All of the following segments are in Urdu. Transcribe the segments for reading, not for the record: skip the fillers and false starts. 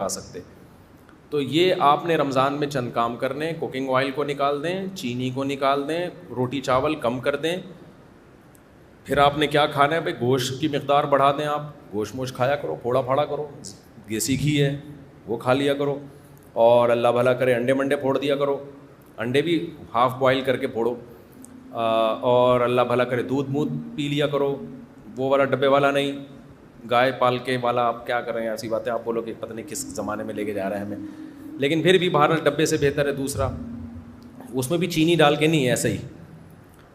آ سکتے. تو یہ آپ نے رمضان میں چند کام کرنے, کوکنگ آئل کو نکال دیں, چینی کو نکال دیں, روٹی چاول کم کر دیں. پھر آپ نے کیا کھانا ہے بھائی, گوشت کی مقدار بڑھا دیں. آپ گوشت موش کھایا کرو, پھوڑا پھاڑا کرو, دیسی گھی ہے وہ کھا لیا کرو, اور اللہ بھلا کرے انڈے منڈے پھوڑ دیا کرو, انڈے بھی ہاف بوائل کر کے پھوڑو, اور اللہ بھلا کرے دودھ مودھ پی لیا کرو, وہ والا ڈبے والا نہیں, گائے پال کے والا. آپ کیا کر رہے ہیں, ایسی باتیں آپ بولو کہ پتہ نہیں کس زمانے میں لے کے جا رہا ہے ہمیں, لیکن پھر بھی بہرحال ڈبے سے بہتر ہے دوسرا, اس میں بھی چینی ڈال کے نہیں ہے, ایسے ہی.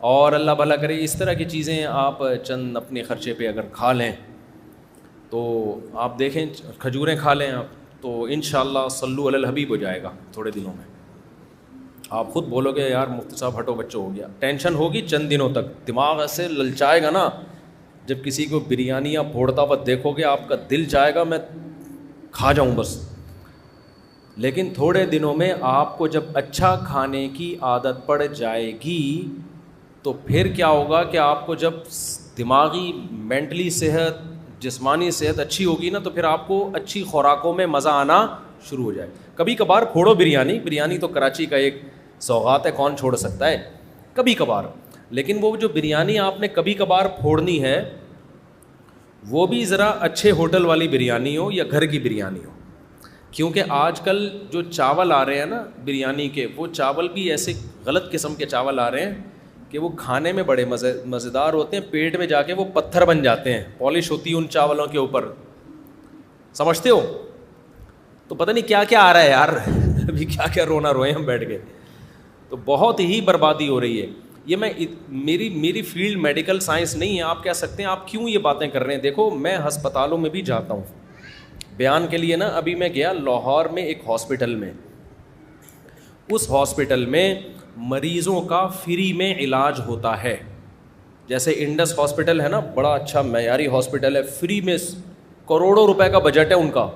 اور اللہ بھلا کرے اس طرح کی چیزیں آپ چند اپنے خرچے پہ اگر کھا لیں تو آپ دیکھیں, کھجوریں کھا لیں آپ تو انشاءاللہ صلو علی الحبیب ہو جائے گا تھوڑے دنوں میں. آپ خود بولو گے یار مفتی صاحب ہٹو بچوں ہو گیا. ٹینشن ہوگی چند دنوں تک, دماغ ایسے للچائے گا نا, جب کسی کو بریانیاں پھوڑتا ہوا دیکھو گے آپ کا دل چاہے گا میں کھا جاؤں بس. لیکن تھوڑے دنوں میں آپ کو جب اچھا کھانے کی عادت پڑ جائے گی تو پھر کیا ہوگا کہ آپ کو جب دماغی مینٹلی صحت, جسمانی صحت اچھی ہوگی نا, تو پھر آپ کو اچھی خوراکوں میں مزہ آنا شروع ہو جائے. کبھی کبھار پھوڑو بریانی, بریانی تو کراچی کا ایک سوغات ہے, کون چھوڑ سکتا ہے کبھی کبھار. لیکن وہ جو بریانی آپ نے کبھی کبھار پھوڑنی ہے وہ بھی ذرا اچھے ہوٹل والی بریانی ہو یا گھر کی بریانی ہو, کیونکہ آج کل جو چاول آ رہے ہیں نا بریانی کے, وہ چاول بھی ایسے غلط قسم کے چاول آ رہے ہیں کہ وہ کھانے میں بڑے مزیدار ہوتے ہیں, پیٹ میں جا کے وہ پتھر بن جاتے ہیں. پالش ہوتی ہے ان چاولوں کے اوپر, سمجھتے ہو؟ تو پتہ نہیں کیا کیا آ رہا ہے یار, ابھی کیا کیا رونا روئے ہم بیٹھ کے. تو بہت ہی بربادی ہو رہی ہے. یہ میری فیلڈ میڈیکل سائنس نہیں ہے, آپ کہہ سکتے ہیں آپ کیوں یہ باتیں کر رہے ہیں. دیکھو میں ہسپتالوں میں بھی جاتا ہوں بیان کے لیے نا. ابھی میں گیا لاہور میں ایک ہاسپٹل میں, اس ہاسپٹل میں مریضوں کا فری میں علاج ہوتا ہے. جیسے انڈس ہاسپٹل ہے نا, بڑا اچھا معیاری ہاسپٹل ہے, فری میں کروڑوں روپے کا بجٹ ہے ان کا,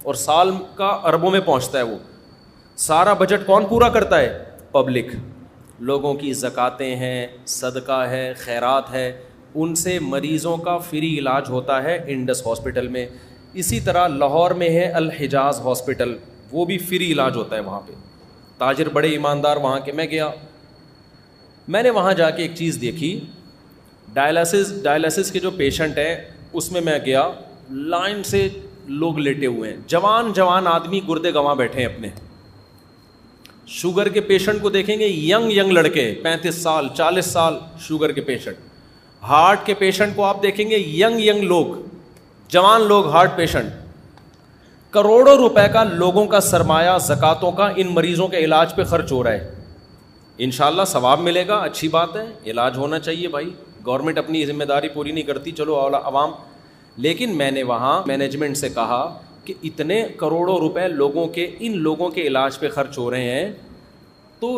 اور سال کا اربوں میں پہنچتا ہے. وہ سارا بجٹ کون پورا کرتا ہے؟ پبلک. لوگوں کی زکاتیں ہیں, صدقہ ہے, خیرات ہے, ان سے مریضوں کا فری علاج ہوتا ہے انڈس ہاسپٹل میں. اسی طرح لاہور میں ہے الحجاز ہاسپٹل, وہ بھی فری علاج ہوتا ہے وہاں پہ. تاجر بڑے ایماندار وہاں کے. میں گیا, میں نے وہاں جا کے ایک چیز دیکھی, ڈائلسس کے جو پیشنٹ ہیں اس میں گیا, لائن سے لوگ لیٹے ہوئے ہیں, جوان آدمی گردے گنوا بیٹھے ہیں اپنے. شوگر کے پیشنٹ کو دیکھیں گے, ینگ لڑکے 35 سال 40 سال شوگر کے پیشنٹ. ہارٹ کے پیشنٹ کو آپ دیکھیں گے, ینگ لوگ, جوان لوگ ہارٹ پیشنٹ. کروڑوں روپے کا لوگوں کا سرمایہ زکاتوں کا ان مریضوں کے علاج پہ خرچ ہو رہا ہے. انشاءاللہ ثواب ملے گا, اچھی بات ہے, علاج ہونا چاہیے بھائی. گورنمنٹ اپنی ذمہ داری پوری نہیں کرتی, چلو عوام. لیکن میں نے وہاں مینجمنٹ سے کہا کہ اتنے کروڑوں روپے ان لوگوں کے علاج پہ خرچ ہو رہے ہیں, تو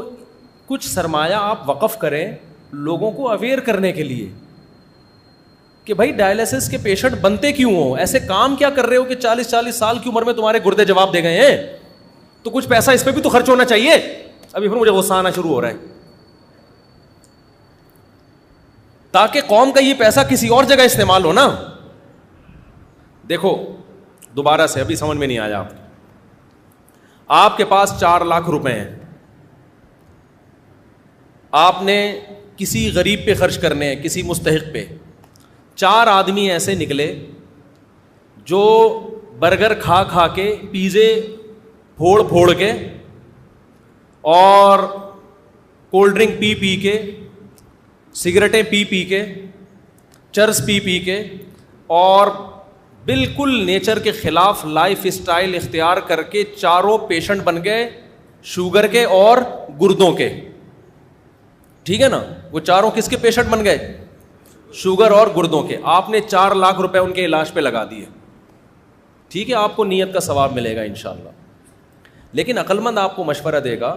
کچھ سرمایہ آپ وقف کریں لوگوں کو اویئر کرنے کے لیے کہ بھائی ڈائلسس کے پیشنٹ بنتے کیوں ہوں, ایسے کام کیا کر رہے ہو کہ 40 سال کی عمر میں تمہارے گردے جواب دے گئے ہیں, تو کچھ پیسہ اس پہ بھی تو خرچ ہونا چاہیے. ابھی پھر مجھے غصہ آنا شروع ہو رہا ہے, تاکہ قوم کا یہ پیسہ کسی اور جگہ استعمال ہو نا. دیکھو دوبارہ سے, ابھی سمجھ میں نہیں آیا. آپ کے پاس 4 لاکھ روپے ہیں, آپ نے کسی غریب پہ خرچ کرنے ہیں, کسی مستحق پہ. 4 آدمی ایسے نکلے جو برگر کھا کے, پیزے پھوڑ کے, اور کولڈ ڈرنک پی کے, سگریٹیں پی کے, چرس پی کے, اور بالکل نیچر کے خلاف لائف اسٹائل اختیار کر کے چاروں پیشنٹ بن گئے شوگر کے اور گردوں کے. ٹھیک ہے نا, وہ چاروں کس کے پیشنٹ بن گئے؟ شوگر اور گردوں کے. آپ نے 4 لاکھ روپے ان کے علاج پہ لگا دیے. ٹھیک ہے, آپ کو نیت کا ثواب ملے گا انشاءاللہ. لیکن عقل مند آپ کو مشورہ دے گا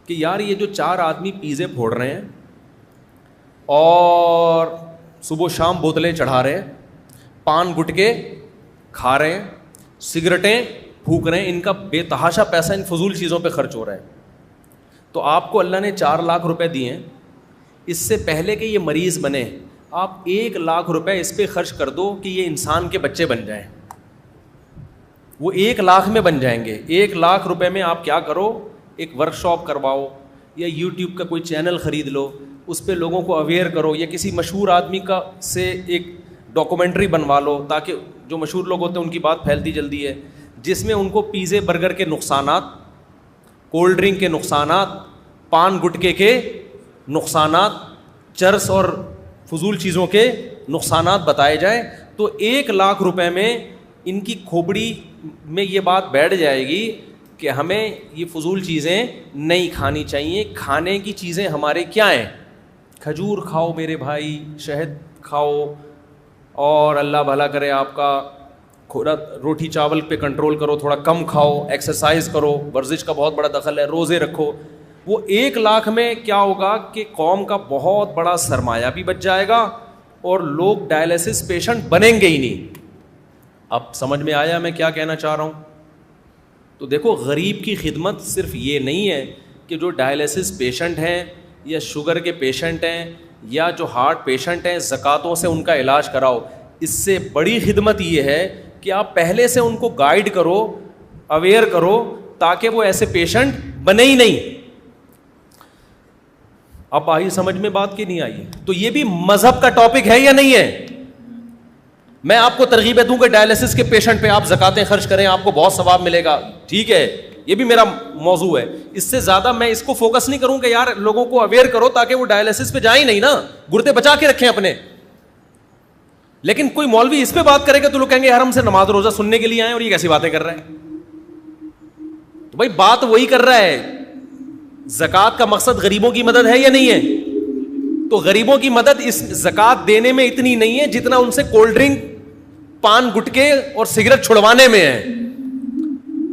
کہ یار یہ جو 4 آدمی پیزے پھوڑ رہے ہیں اور صبح و شام بوتلیں چڑھا رہے ہیں, پان گٹکے کھا رہے ہیں, سگریٹیں پھونک رہے ہیں, ان کا بے تحاشا پیسہ ان فضول چیزوں پہ خرچ ہو رہا ہے. تو آپ کو اللہ نے 4 لاکھ روپے دیے ہیں, اس سے پہلے کہ یہ مریض بنے آپ 1 لاکھ روپے اس پہ خرچ کر دو کہ یہ انسان کے بچے بن جائیں. وہ 1,00,000 میں بن جائیں گے. 1,00,000 روپے میں آپ کیا کرو, ایک ورک شاپ کرواؤ یا یوٹیوب کا کوئی چینل خرید لو, اس پہ لوگوں کو اویئر کرو, یا کسی مشہور آدمی کا سے ایک ڈاکومنٹری بنوا لو, تاکہ جو مشہور لوگ ہوتے ہیں ان کی بات پھیلتی جلدی ہے, جس میں ان کو پیزے برگر کے نقصانات, کولڈ ڈرنک کے نقصانات, پان گٹکے کے نقصانات, چرس اور فضول چیزوں کے نقصانات بتائے جائیں. تو 1,00,000 روپے میں ان کی کھوپڑی میں یہ بات بیٹھ جائے گی کہ ہمیں یہ فضول چیزیں نہیں کھانی چاہیے. کھانے کی چیزیں ہمارے کیا ہیں؟ کھجور کھاؤ میرے بھائی, شہد کھاؤ, اور اللہ بھلا کرے آپ کا, روٹی چاول پہ کنٹرول کرو, تھوڑا کم کھاؤ, ایکسرسائز کرو, ورزش کا بہت بڑا دخل ہے, روزے رکھو. وہ 1,00,000 میں کیا ہوگا کہ قوم کا بہت بڑا سرمایہ بھی بچ جائے گا اور لوگ ڈائلسس پیشنٹ بنیں گے ہی نہیں. اب سمجھ میں آیا میں کیا کہنا چاہ رہا ہوں؟ تو دیکھو, غریب کی خدمت صرف یہ نہیں ہے کہ جو ڈائلسس پیشنٹ ہیں یا شوگر کے پیشنٹ ہیں یا جو ہارٹ پیشنٹ ہیں, زکاتوں سے ان کا علاج کراؤ. اس سے بڑی خدمت یہ ہے کہ آپ پہلے سے ان کو گائیڈ کرو, اویئر کرو, تاکہ وہ ایسے پیشنٹ بنے ہی نہیں. اب آئی سمجھ میں بات کی نہیں آئی؟ تو یہ بھی مذہب کا ٹاپک ہے یا نہیں ہے؟ میں آپ کو ترغیبیں دوں کہ ڈائلسس کے پیشنٹ پہ آپ زکاتیں خرچ کریں, آپ کو بہت ثواب ملے گا, ٹھیک ہے, یہ بھی میرا موضوع ہے. اس سے زیادہ میں اس کو فوکس نہیں کروں کہ یار لوگوں کو اویئر کرو تاکہ وہ ڈائلسس پہ جائیں نہیں نا, گردے بچا کے رکھیں اپنے. لیکن کوئی مولوی اس پہ بات کرے گا تو لوگ کہیں گے یار ہم سے نماز روزہ سننے کے لیے آئے اور یہ کیسی باتیں کر رہے ہیں. تو بھائی بات وہی کر رہا ہے, زکوٰۃ کا مقصد غریبوں کی مدد ہے یا نہیں ہے؟ تو غریبوں کی مدد اس زکوٰۃ دینے میں اتنی نہیں ہے جتنا ان سے کولڈ ڈرنک, پان گٹکے اور سگریٹ چھڑوانے میں ہے.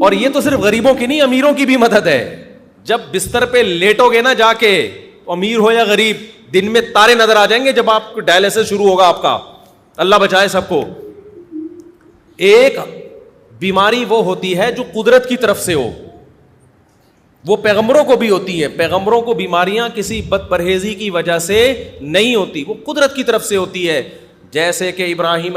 اور یہ تو صرف غریبوں کی نہیں, امیروں کی بھی مدد ہے. جب بستر پہ لیٹو گے نا جا کے, امیر ہو یا غریب, دن میں تارے نظر آ جائیں گے جب آپ کو ڈائلسس شروع ہوگا آپ کا. اللہ بچائے سب کو. ایک بیماری وہ ہوتی ہے جو قدرت کی طرف سے ہو, وہ پیغمبروں کو بھی ہوتی ہے. پیغمبروں کو بیماریاں کسی بد پرہیزی کی وجہ سے نہیں ہوتی, وہ قدرت کی طرف سے ہوتی ہے. جیسے کہ ابراہیم